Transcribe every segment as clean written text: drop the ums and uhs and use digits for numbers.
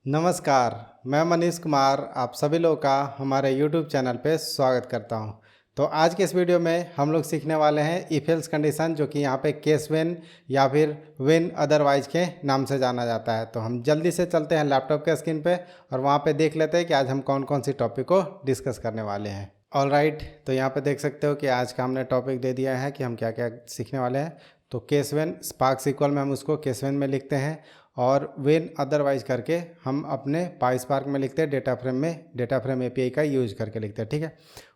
नमस्कार, मैं मनीष कुमार आप सभी लोगों का हमारे YouTube चैनल पे स्वागत करता हूं। तो आज के इस वीडियो में हम लोग सीखने वाले हैं इफ एल्स कंडीशन, जो कि यहाँ पे केस व्हेन या फिर व्हेन अदरवाइज के नाम से जाना जाता है। तो हम जल्दी से चलते हैं लैपटॉप के स्क्रीन पे और वहाँ पे देख लेते हैं कि आज हम कौन कौन सी टॉपिक को डिस्कस करने वाले हैं। ऑलराइट, तो यहाँ पे देख सकते हो कि आज का हमने टॉपिक दे दिया है कि हम क्या क्या सीखने वाले हैं। तो केस व्हेन स्पार्क सीक्वल में हम उसको केस व्हेन में लिखते हैं और व्हेन अदरवाइज करके हम अपने पाईस्पार्क में लिखते हैं, डेटा फ्रेम एपीआई का यूज करके लिखते हैं। ठीक है,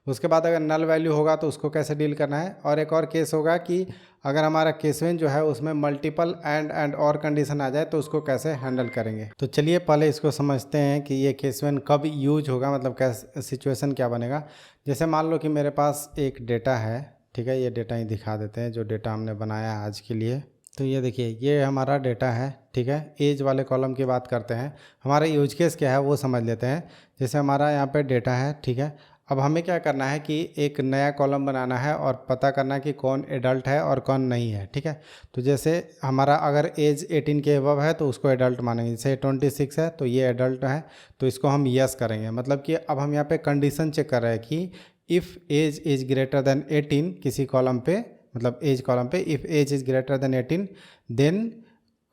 उसके बाद अगर नल वैल्यू होगा तो उसको कैसे डील करना है। और एक और केस होगा कि अगर हमारा केस व्हेन जो है उसमें मल्टीपल एंड और कंडीशन आ जाए तो उसको कैसे हैंडल करेंगे। तो चलिए पहले इसको समझते हैं कि ये केस व्हेन कब यूज होगा, मतलब कैसे सिचुएशन क्या बनेगा। जैसे मान लो कि मेरे पास एक डेटा है, ठीक है, ये डेटा ही दिखा देते हैं जो डेटा हमने बनाया है आज के लिए। तो ये देखिए, ये हमारा डेटा है, ठीक है। एज वाले कॉलम की बात करते हैं, हमारा यूज केस क्या है वो समझ लेते हैं। जैसे हमारा यहाँ पे डेटा है, ठीक है। अब हमें क्या करना है कि एक नया कॉलम बनाना है और पता करना है कि कौन एडल्ट है और कौन नहीं है, ठीक है। तो जैसे हमारा अगर एज 18 के अबव है तो उसको एडल्ट मानेंगे। जैसे 26 है तो ये एडल्ट है, तो इसको हम यस करेंगे। मतलब कि अब हम यहाँ पे कंडीशन चेक कर रहे हैं कि if age is greater than 18 किसी कॉलम पे, मतलब एज कॉलम पे if age is greater than 18 then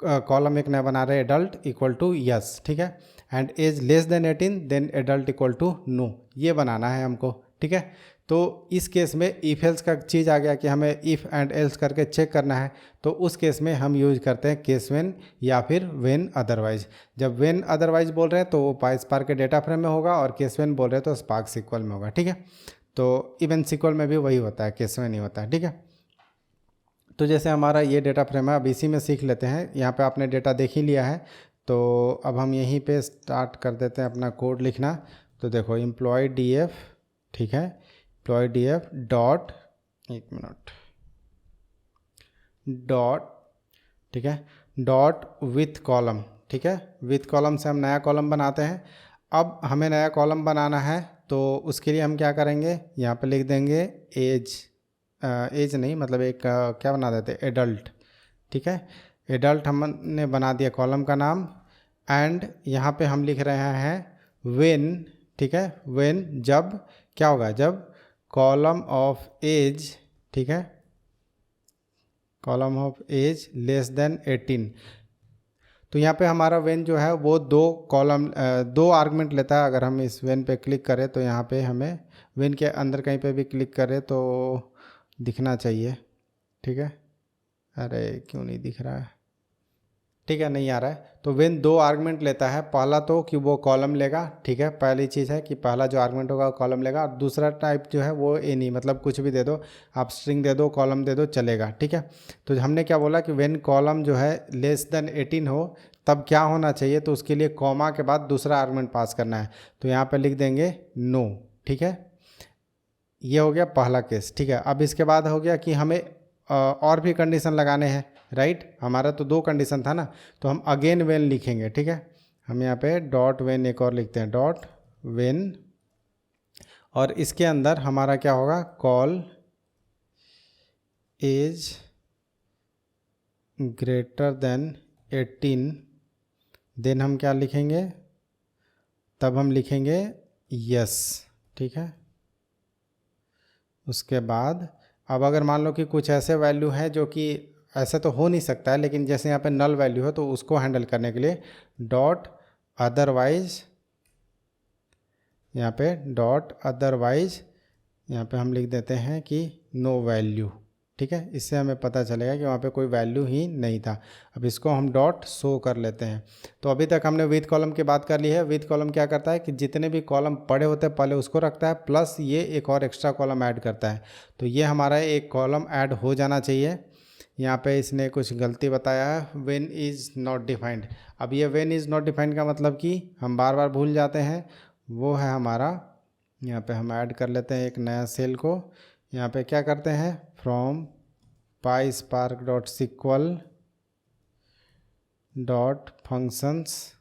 column एक नया बना रहे एडल्ट इक्वल टू यस, ठीक है। And age less than 18 then adult equal to no, ये बनाना है हमको, ठीक है। तो इस केस में इफ एल्स का चीज़ आ गया कि हमें इफ़ एंड एल्स करके चेक करना है। तो उस केस में हम यूज करते हैं केस व्हेन या फिर व्हेन अदरवाइज। जब व्हेन अदरवाइज बोल रहे हैं तो वो पाईस्पार्क के डेटा फ्रेम में होगा और केस व्हेन बोल रहे हैं तो स्पार्क सीक्वल में होगा, ठीक है। तो इवन सीक्वल में भी वही होता है, केस व्हेन ही होता है, ठीक है। तो जैसे हमारा ये डेटा फ्रेम है, अब इसी में सीख लेते हैं। यहाँ पे आपने डेटा देख ही लिया है, तो अब हम यहीं पे स्टार्ट कर देते हैं अपना कोड लिखना। तो देखो एम्प्लॉय डी एफ, ठीक है, एम्प्लॉय डी एफ डॉट, एक मिनट, डॉट, ठीक है, डॉट विथ कॉलम, ठीक है। विथ कॉलम से हम नया कॉलम बनाते हैं। अब हमें नया कॉलम बनाना है तो उसके लिए हम क्या करेंगे, यहाँ पे लिख देंगे एज, एज नहीं मतलब एक क्या बना देते हैं, एडल्ट, ठीक है। एडल्ट हमने बना दिया कॉलम का नाम। एंड यहाँ पे हम लिख रहे हैं व्हेन, ठीक है, व्हेन जब क्या होगा, जब कॉलम ऑफ एज, ठीक है, column of age less than 18। तो यहाँ पे हमारा वेन जो है वो दो आर्गुमेंट लेता है। अगर हम इस वेन पे क्लिक करें तो यहाँ पे हमें वेन के अंदर कहीं पे भी क्लिक करें तो दिखना चाहिए, ठीक है। अरे क्यों नहीं दिख रहा है, ठीक है, नहीं आ रहा है। तो वेन दो आर्गुमेंट लेता है, पहला तो कि वो कॉलम लेगा, ठीक है, पहली चीज़ है कि पहला जो आर्गुमेंट होगा वो कॉलम लेगा। और दूसरा टाइप जो है वो एनी, मतलब कुछ भी दे दो आप, स्ट्रिंग दे दो, कॉलम दे दो, चलेगा, ठीक है। तो हमने क्या बोला कि वेन कॉलम जो है लेस देन 18 हो तब क्या होना चाहिए, तो उसके लिए कॉमा के बाद दूसरा आर्गुमेंट पास करना है। तो यहाँ पर लिख देंगे नो, ठीक है। ये हो गया पहला केस, ठीक है। अब इसके बाद हो गया कि हमें और भी कंडीशन लगाने हैं, राइट। हमारा तो दो कंडीशन था ना, तो हम अगेन वेन लिखेंगे, ठीक है। हम यहाँ पे डॉट वेन एक और लिखते हैं, डॉट वेन, और इसके अंदर हमारा क्या होगा, col age greater than 18, then हम क्या लिखेंगे, तब हम लिखेंगे यस, ठीक है। उसके बाद अब अगर मान लो कि कुछ ऐसे वैल्यू है जो कि ऐसे तो हो नहीं सकता है, लेकिन जैसे यहाँ पे नल वैल्यू है तो उसको हैंडल करने के लिए डॉट अदरवाइज, यहाँ पे डॉट अदरवाइज, यहाँ पे हम लिख देते हैं कि नो वैल्यू, ठीक है। इससे हमें पता चलेगा कि वहाँ पे कोई वैल्यू ही नहीं था। अब इसको हम डॉट शो कर लेते हैं। तो अभी तक हमने विथ कॉलम की बात कर ली है। विथ कॉलम क्या करता है कि जितने भी कॉलम पड़े होते हैं पहले उसको रखता है, प्लस ये एक और एक्स्ट्रा कॉलम ऐड करता है। तो ये हमारा एक कॉलम ऐड हो जाना चाहिए। यहाँ पे इसने कुछ गलती बताया है, वेन इज़ नॉट डिफाइंड। अब ये वेन इज़ नॉट डिफाइंड का मतलब कि हम बार बार भूल जाते हैं, वो है हमारा, यहाँ पे हम ऐड कर लेते हैं एक नया सेल को। यहाँ पे क्या करते हैं, from PySpark dot SQL dot functions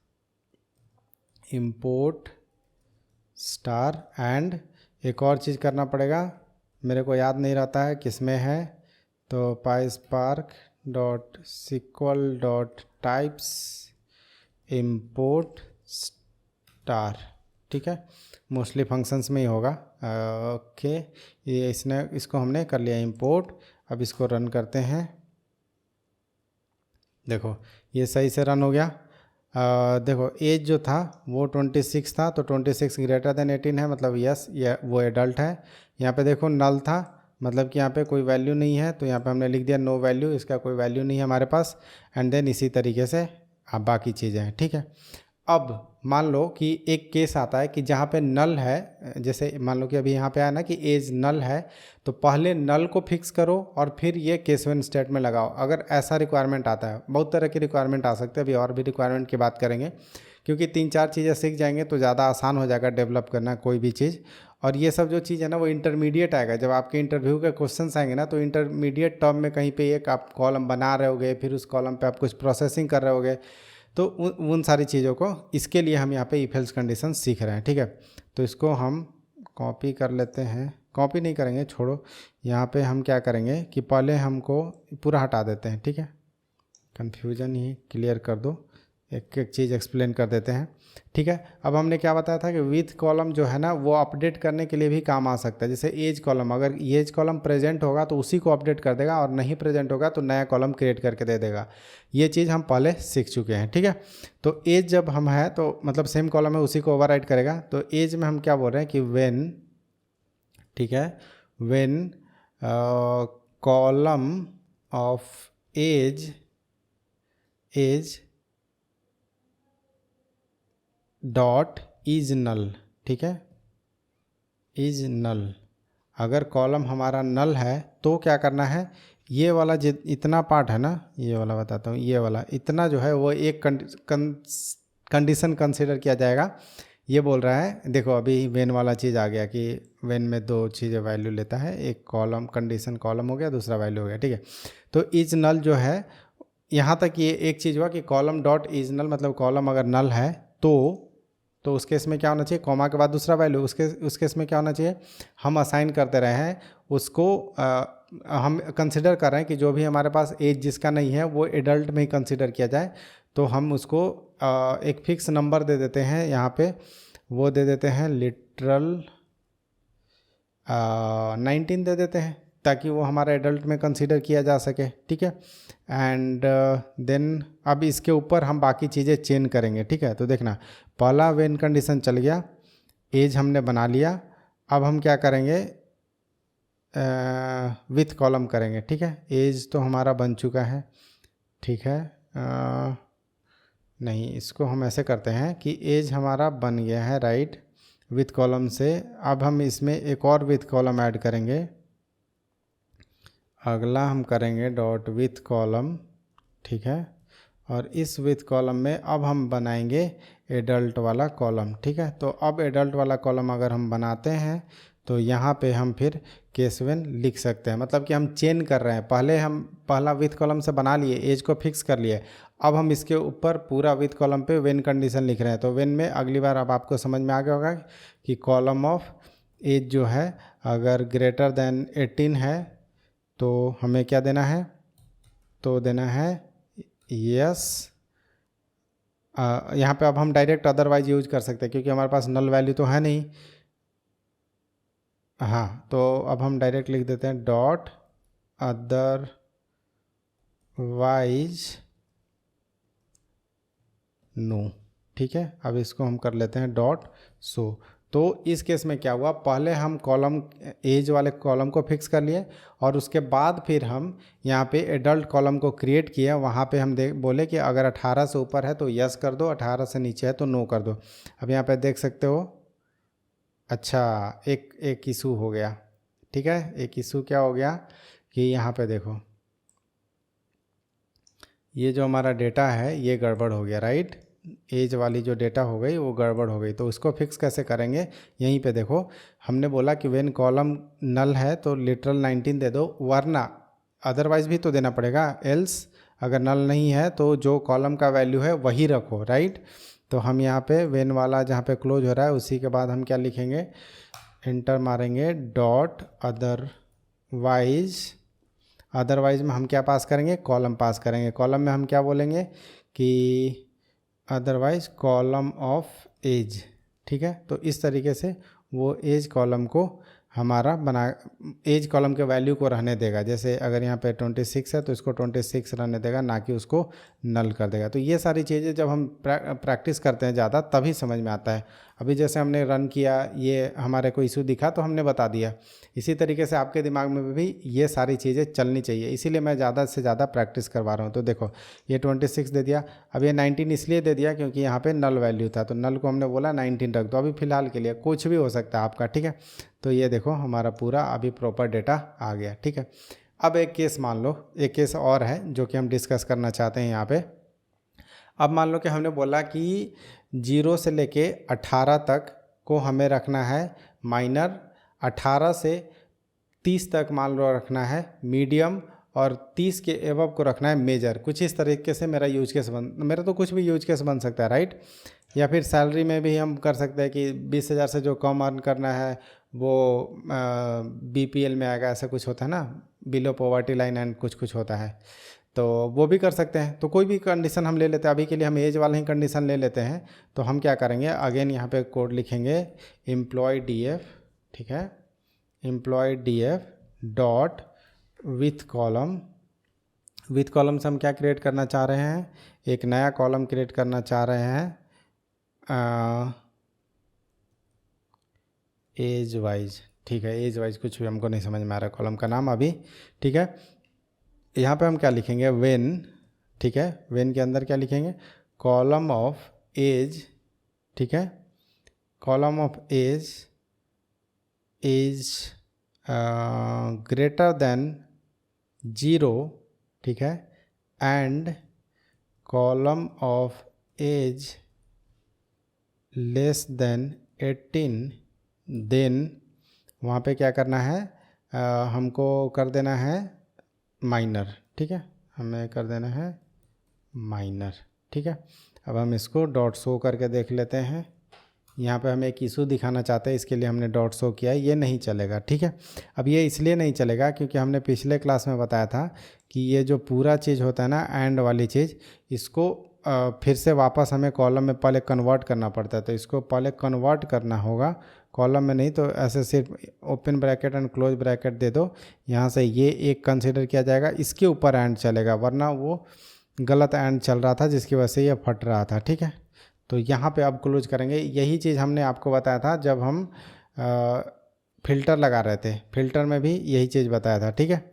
import star, and एक और चीज़ करना पड़ेगा, मेरे को याद नहीं रहता है किस में है। तो PySpark dot SQL dot types import star, ठीक है, मोस्टली फंक्शंस में ही होगा। ओके, ये इसको हमने कर लिया इंपोर्ट। अब इसको रन करते हैं। देखो ये सही से रन हो गया। देखो एज जो था वो 26 था, तो 26 ग्रेटर देन 18 है, मतलब यस ये वो एडल्ट है। यहाँ पे देखो नल था, मतलब कि यहाँ पे कोई वैल्यू नहीं है, तो यहाँ पे हमने लिख दिया नो वैल्यू, इसका कोई वैल्यू नहीं है हमारे पास। एंड देन इसी तरीके से अब बाकी चीज़ें हैं, ठीक है। अब मान लो कि एक केस आता है कि जहाँ पे नल है, जैसे मान लो कि अभी यहाँ पे आया ना कि एज नल है, तो पहले नल को फिक्स करो और फिर ये केस वन स्टेट में लगाओ। अगर ऐसा रिक्वायरमेंट आता है, बहुत तरह की रिक्वायरमेंट आ सकते हैं, अभी और भी रिक्वायरमेंट की बात करेंगे, क्योंकि 3-4 चीज़ें सीख जाएंगे तो ज़्यादा आसान हो जाएगा डेवलप करना कोई भी चीज़। और ये सब जो चीज़ है ना वो इंटरमीडिएट आएगा, जब आपके इंटरव्यू के क्वेश्चंस आएंगे ना, तो इंटरमीडिएट टर्म में कहीं पे एक आप कॉलम बना रहे होगे, फिर उस कॉलम पे आप कुछ प्रोसेसिंग कर रहे होगे, तो उन सारी चीज़ों को, इसके लिए हम यहाँ पे इफ एल्स कंडीशन सीख रहे हैं, ठीक है। तो इसको हम कॉपी कर लेते हैं, कॉपी नहीं करेंगे, छोड़ो। यहाँ पे हम क्या करेंगे कि पहले हमको पूरा हटा देते हैं, ठीक है, कन्फ्यूजन ही क्लियर कर दो, एक एक चीज़ एक्सप्लेन कर देते हैं, ठीक है। अब हमने क्या बताया था कि विथ कॉलम जो है ना वो अपडेट करने के लिए भी काम आ सकता है। जैसे एज कॉलम, अगर एज कॉलम प्रेजेंट होगा तो उसी को अपडेट कर देगा, और नहीं प्रेजेंट होगा तो नया कॉलम क्रिएट करके दे देगा। ये चीज़ हम पहले सीख चुके हैं, ठीक है। तो एज जब हम है तो मतलब सेम कॉलम है उसी को ओवरराइट करेगा। तो एज में हम क्या बोल रहे हैं कि व्हेन, ठीक है, when column of age dot is null, ठीक है, इज नल। अगर कॉलम हमारा नल है तो क्या करना है, ये वाला इतना पार्ट है ना, ये वाला बताता हूँ, ये वाला इतना जो है वो एक कंडीशन कंसीडर किया जाएगा। ये बोल रहा है, देखो अभी वेन वाला चीज़ आ गया कि वेन में दो चीज़ें वैल्यू लेता है, एक कॉलम कंडीशन कॉलम हो गया, दूसरा वैल्यू हो गया, ठीक है। तो इज नल जो है, यहाँ तक ये एक चीज़ हुआ कि कॉलम डॉट इज नल, मतलब कॉलम अगर नल है तो उस केस में क्या होना चाहिए, कॉमा के बाद दूसरा वैल्यू। उस केस में क्या होना चाहिए, हम असाइन करते रहे हैं उसको, हम कंसिडर कर रहे हैं कि जो भी हमारे पास एज जिसका नहीं है वो एडल्ट में ही कंसिडर किया जाए। तो हम उसको एक फिक्स नंबर दे देते हैं, यहाँ पे वो दे देते हैं लिटरल 19 दे देते हैं, ताकि वो हमारा एडल्ट में कंसीडर किया जा सके, ठीक है। एंड देन अब इसके ऊपर हम बाकी चीज़ें चेंज करेंगे, ठीक है। तो देखना, पहला वेन कंडीशन चल गया, एज हमने बना लिया। अब हम क्या करेंगे, विथ कॉलम करेंगे, ठीक है। एज तो हमारा बन चुका है, ठीक है। नहीं, इसको हम ऐसे करते हैं कि एज हमारा बन गया है, राइट, विथ कॉलम से। अब हम इसमें एक और विथ कॉलम ऐड करेंगे, अगला हम करेंगे डॉट विथ कॉलम, ठीक है। और इस विथ कॉलम में अब हम बनाएंगे एडल्ट वाला कॉलम, ठीक है। तो अब एडल्ट वाला कॉलम अगर हम बनाते हैं तो यहाँ पे हम फिर केस वेन लिख सकते हैं, मतलब कि हम चेंज कर रहे हैं। पहले हम पहला विथ कॉलम से बना लिए, एज को फिक्स कर लिए, अब हम इसके ऊपर पूरा विथ कॉलम पे वेन कंडीशन लिख रहे हैं। तो वेन में अगली बार अब आपको समझ में आ गया होगा कि कॉलम ऑफ एज जो है अगर ग्रेटर देन 18 है तो हमें क्या देना है, तो देना है यस। यहाँ पे अब हम डायरेक्ट अदरवाइज यूज कर सकते हैं क्योंकि हमारे पास नल वैल्यू तो है नहीं। हाँ, तो अब हम डायरेक्ट लिख देते हैं डॉट अदरवाइज नो, ठीक है। अब इसको हम कर लेते हैं डॉट सो। तो इस केस में क्या हुआ, पहले हम कॉलम एज वाले कॉलम को फिक्स कर लिए और उसके बाद फिर हम यहाँ पे एडल्ट कॉलम को क्रिएट किया। वहाँ पे हम बोले कि अगर 18 से ऊपर है तो यस कर दो, 18 से नीचे है तो नो कर दो। अब यहाँ पे देख सकते हो, अच्छा एक इशू हो गया, ठीक है। एक इशू क्या हो गया कि यहाँ पे देखो, ये जो हमारा डेटा है ये गड़बड़ हो गया, राइट। एज वाली जो डेटा हो गई वो गड़बड़ हो गई। तो उसको फिक्स कैसे करेंगे, यहीं पे देखो, हमने बोला कि व्हेन कॉलम नल है तो लिटरल 19 दे दो, वरना अदरवाइज भी तो देना पड़ेगा, एल्स अगर नल नहीं है तो जो कॉलम का वैल्यू है वही रखो, राइट। तो हम यहाँ पे व्हेन वाला जहाँ पे क्लोज हो रहा है उसी के बाद हम क्या लिखेंगे, एंटर मारेंगे डॉट अदरवाइज में हम क्या पास करेंगे, कॉलम पास करेंगे। कॉलम में हम क्या बोलेंगे कि अदरवाइज कॉलम ऑफ एज। ठीक है, तो इस तरीके से वो एज कॉलम को हमारा बना, एज कॉलम के वैल्यू को रहने देगा। जैसे अगर यहाँ पे 26 है तो इसको 26 रहने देगा, ना कि उसको नल कर देगा। तो ये सारी चीज़ें जब हम प्रैक्टिस करते हैं ज़्यादा तभी समझ में आता है। अभी जैसे हमने रन किया, ये हमारे को इशू दिखा तो हमने बता दिया। इसी तरीके से आपके दिमाग में भी ये सारी चीज़ें चलनी चाहिए, इसीलिए मैं ज़्यादा से ज़्यादा प्रैक्टिस करवा रहा हूँ। तो देखो ये 26 दे दिया। अब ये 19 इसलिए दे दिया क्योंकि यहाँ पे नल वैल्यू था, तो नल को हमने बोला 19 रख दो। अभी फ़िलहाल के लिए कुछ भी हो सकता है आपका। ठीक है, तो ये देखो हमारा पूरा अभी प्रॉपर डेटा आ गया। ठीक है, अब एक केस मान लो, एक केस और है जो कि हम डिस्कस करना चाहते हैं यहाँ पे। अब मान लो कि हमने बोला कि 0 से लेके 18 तक को हमें रखना है माइनर, 18 से 30 तक मान लो रखना है मीडियम, और 30 के एबव को रखना है मेजर। कुछ इस तरीके से मेरा यूज केस मेरा तो कुछ भी यूज केस बन सकता है, राइट। या फिर सैलरी में भी हम कर सकते हैं कि 20,000 से जो कम अर्न करना है वो BPL में आएगा, ऐसा कुछ होता है ना, बिलो पॉवर्टी लाइन एंड कुछ कुछ होता है, तो वो भी कर सकते हैं। तो कोई भी कंडीशन हम ले लेते हैं, अभी के लिए हम एज वाला ही कंडीशन ले लेते हैं। तो हम क्या करेंगे, अगेन यहाँ पे कोड लिखेंगे एम्प्लॉय DF। ठीक है, employ DF dot with column. With column से हम क्या क्रिएट करना चाह रहे हैं, एक नया कॉलम क्रिएट करना चाह रहे हैं एज वाइज। ठीक है, एज वाइज कुछ भी हमको नहीं समझ में आ रहा कॉलम का नाम अभी। ठीक है, यहाँ पे हम क्या लिखेंगे, वेन। ठीक है, वेन के अंदर क्या लिखेंगे, कॉलम ऑफ एज। ठीक है, column of age is greater than 0। ठीक है, and column of age less than 18। Then वहाँ पे क्या करना है, हमको कर देना है माइनर। ठीक है, हमें कर देना है माइनर। ठीक है, अब हम इसको डॉट शो करके देख लेते हैं। यहाँ पे हम एक इशू दिखाना चाहते हैं, इसके लिए हमने डॉट शो किया है, ये नहीं चलेगा। ठीक है, अब ये इसलिए नहीं चलेगा क्योंकि हमने पिछले क्लास में बताया था कि ये जो पूरा चीज़ होता है ना, एंड वाली चीज़, इसको फिर से वापस हमें कॉलम में पहले कन्वर्ट करना पड़ता है। तो इसको पहले कन्वर्ट करना होगा कॉलम में, नहीं तो ऐसे सिर्फ open bracket and close bracket दे दो, यहाँ से ये एक कंसिडर किया जाएगा, इसके ऊपर एंड चलेगा, वरना वो गलत एंड चल रहा था जिसकी वजह से ये फट रहा था। ठीक है, तो यहाँ पे अब क्लोज करेंगे। यही चीज़ हमने आपको बताया था जब हम फ़िल्टर लगा रहे थे, फ़िल्टर में भी यही चीज़ बताया था। ठीक है,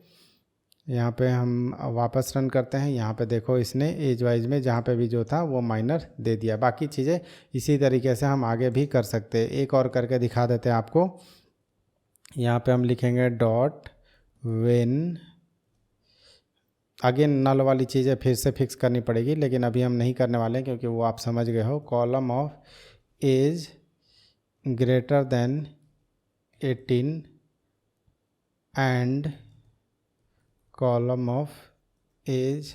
यहाँ पे हम वापस रन करते हैं। यहाँ पे देखो इसने एज वाइज में जहाँ पे भी जो था वो माइनर दे दिया। बाकी चीज़ें इसी तरीके से हम आगे भी कर सकते हैं। एक और करके दिखा देते हैं आपको। यहाँ पे हम लिखेंगे डॉट वेन। अगेन नल वाली चीज़ें फिर से फिक्स करनी पड़ेगी, लेकिन अभी हम नहीं करने वाले हैं क्योंकि वो आप समझ गए हो। Column of age greater than 18 and column of age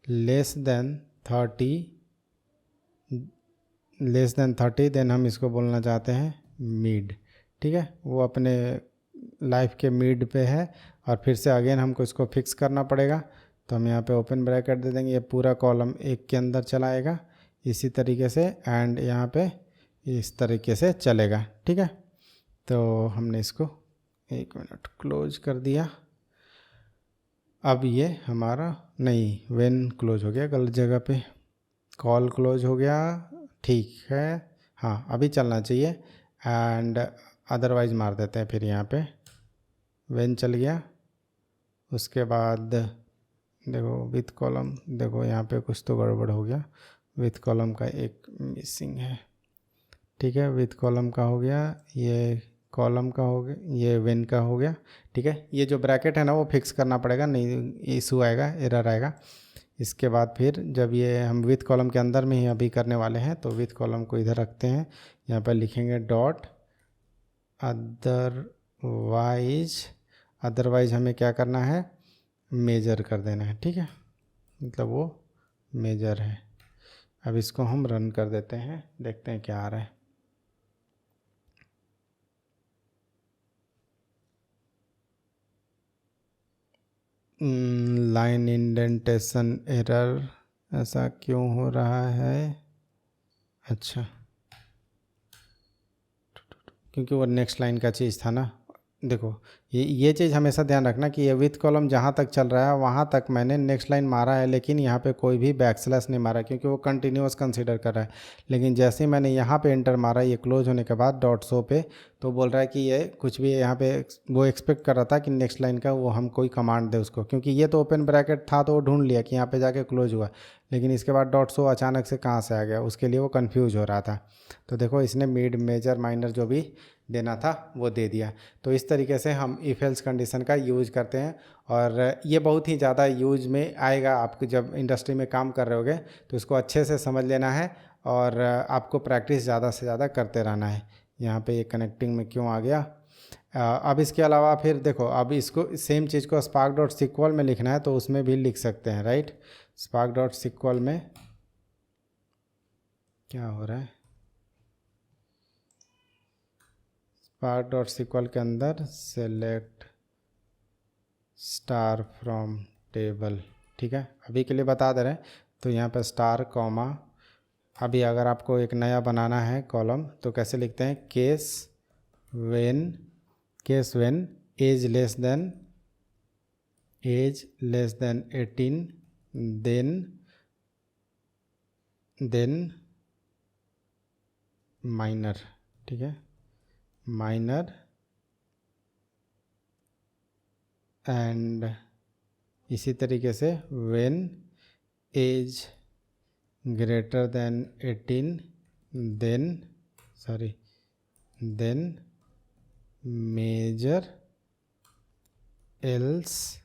less than 30, then हम इसको बोलना चाहते हैं मिड। ठीक है, वो अपने लाइफ के मिड पे है, और फिर से अगेन हमको इसको फिक्स करना पड़ेगा। तो हम यहाँ पे ओपन ब्रैकेट दे देंगे, ये पूरा कॉलम एक के अंदर चला आएगा इसी तरीके से, एंड यहाँ पे इस तरीके से चलेगा। ठीक है, तो हमने इसको 1 मिनट क्लोज कर दिया। अब ये हमारा नहीं, वेन क्लोज हो गया गलत जगह पे, कॉल क्लोज हो गया। ठीक है, हाँ अभी चलना चाहिए, एंड अदरवाइज मार देते हैं फिर। यहाँ पे वेन चल गया, उसके बाद देखो विथ कॉलम, देखो यहाँ पे कुछ तो गड़बड़ हो गया, विथ कॉलम का एक मिसिंग है। ठीक है, विथ कॉलम का हो गया, ये कॉलम का हो गया, ये वेन का हो गया। ठीक है, ये जो ब्रैकेट है ना वो फिक्स करना पड़ेगा, नहीं इशू आएगा, एरर आएगा। इसके बाद फिर जब ये हम विथ कॉलम के अंदर में ही अभी करने वाले हैं, तो विथ कॉलम को इधर रखते हैं, यहाँ पर लिखेंगे डॉट अदरवाइज हमें क्या करना है, मेजर कर देना है। ठीक है, मतलब वो मेजर है। अब इसको हम रन कर देते हैं, देखते हैं क्या आ रहा है। लाइन इंडेंटेशन एरर, ऐसा क्यों हो रहा है? अच्छा, क्योंकि वो नेक्स्ट लाइन का चीज़ था ना। देखो ये चीज़ हमेशा ध्यान रखना कि ये विथ कॉलम जहाँ तक चल रहा है वहाँ तक मैंने नेक्स्ट लाइन मारा है, लेकिन यहाँ पे कोई भी बैकस्लैश नहीं मारा क्योंकि वो कंटिन्यूअस कंसीडर कर रहा है। लेकिन जैसे ही मैंने यहाँ पे एंटर मारा ये क्लोज होने के बाद डॉट शो पे, तो बोल रहा है कि ये कुछ भी यहाँ पे वो एक्सपेक्ट कर रहा था कि नेक्स्ट लाइन का वो हम कोई कमांड दे उसको, क्योंकि ये तो ओपन ब्रैकेट था तो वो ढूंढ लिया कि यहाँ पे जाके क्लोज हुआ। लेकिन इसके बाद डॉट शो अचानक से कहाँ से आ गया, उसके लिए वो कन्फ्यूज हो रहा था। तो देखो इसने मिड मेजर माइनर जो भी देना था वो दे दिया। तो इस तरीके से हम इफ एल्स कंडीशन का यूज करते हैं, और ये बहुत ही ज़्यादा यूज में आएगा। आपको जब इंडस्ट्री में काम कर रहे होगे तो इसको अच्छे से समझ लेना है, और आपको प्रैक्टिस ज़्यादा से ज़्यादा करते रहना है। यहाँ पे ये कनेक्टिंग में क्यों आ गया? अब इसके अलावा फिर देखो, अब इसको सेम चीज़ को स्पार्क डॉट सिक्वल में लिखना है तो उसमें भी लिख सकते हैं, राइट। स्पार्क डॉट सिक्वल में क्या हो रहा है? स्पार्क डॉट सिक्वल के अंदर सेलेक्ट स्टार फ्रॉम टेबल, ठीक है, अभी के लिए बता दे रहे हैं। तो यहाँ पर स्टार कॉमा, अभी अगर आपको एक नया बनाना है कॉलम तो कैसे लिखते हैं? Case when age less than 18, then minor, ठीक है, माइनर एंड इसी तरीके से when age greater than 18 then major else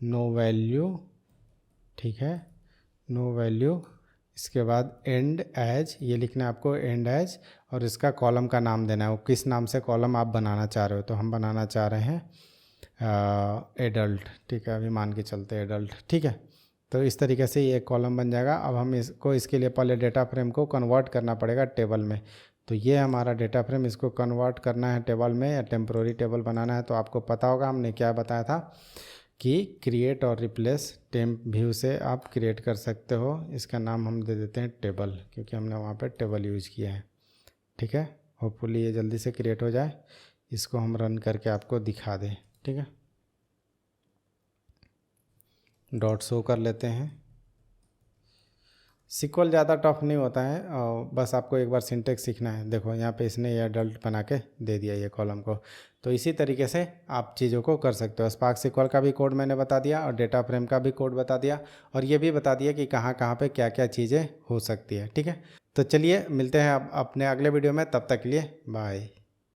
no value, ठीक है, नो वैल्यू। इसके बाद एंड एज, ये लिखना है आपको एंड एज, और इसका कॉलम का नाम देना है, वो किस नाम से कॉलम आप बनाना चाह रहे हो। तो हम बनाना चाह रहे हैं एडल्ट, ठीक है, अभी मान के चलते हैं एडल्ट, ठीक है। तो इस तरीके से ये कॉलम बन जाएगा। अब हम इसको, इसके लिए पहले डेटा फ्रेम को कन्वर्ट करना पड़ेगा टेबल में। तो ये हमारा डेटा फ्रेम, इसको कन्वर्ट करना है टेबल में या टेम्प्रोरी टेबल बनाना है। तो आपको पता होगा हमने क्या बताया था कि क्रिएट और रिप्लेस टेम्प व्यू से आप क्रिएट कर सकते हो। इसका नाम हम दे देते हैं टेबल, क्योंकि हमने वहाँ पर टेबल यूज़ किया है, ठीक है। होपफुली ये जल्दी से क्रिएट हो जाए। इसको हम रन करके आपको दिखा दें, ठीक है। डॉट शो कर लेते हैं। सिक्वल ज़्यादा टफ नहीं होता है, और बस आपको एक बार सिंटेक्स सीखना है। देखो यहाँ पे इसने ये एडल्ट बना के दे दिया ये कॉलम को। तो इसी तरीके से आप चीज़ों को कर सकते हो। स्पार्क सिक्वल का भी कोड मैंने बता दिया, और डेटा फ्रेम का भी कोड बता दिया, और ये भी बता दिया कि कहाँ कहाँ पे क्या क्या चीज़ें हो सकती है, ठीक है। तो चलिए मिलते हैं अब अपने अगले वीडियो में, तब तक के लिए बाय।